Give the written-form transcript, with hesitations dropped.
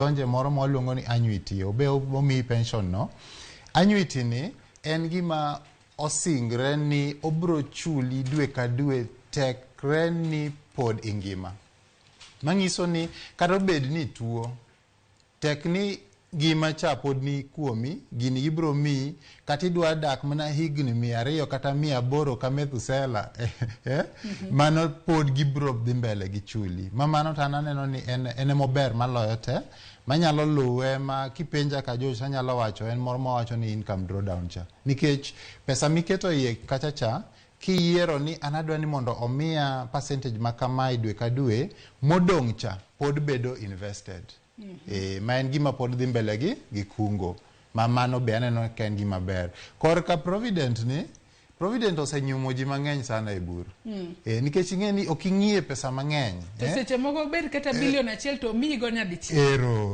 donje moro mwaluongo ni annuity obe omi pension no. Annuity ni en gima osingre ni obro chuli dwe ka dwe tekre ni pod ingima. Mangiso ni kata obed ni tuo tekni gima cha pod ni kuomi gini ibro mi kata idwa dak mana higni 200 kata 800 ka Methusela mano pod gibro dhi mbele gi chuli. Mano tananeno ni en mober maloyo te manyalo luwe ma kipenja ka Josh anyalo wacho en moro mawacho ni income drawdown cha. Nikech pesa miketo iye kacha cha kiyiero ni anadwa ni mondo omia percentage makama dwe ka dwe modong cha pod bedo invested. Ma en gima pod dhi mbele gi kungo. Ma mano be aneno ka en gima ber. Korka Provident ni Provident osenyumo ji mang'eny sana e bur. Nikech ing'e ni ok ing'ie pesa mang'eny. To seche moko ber kata bilion achiel to miyi go nyadichiel. Ero.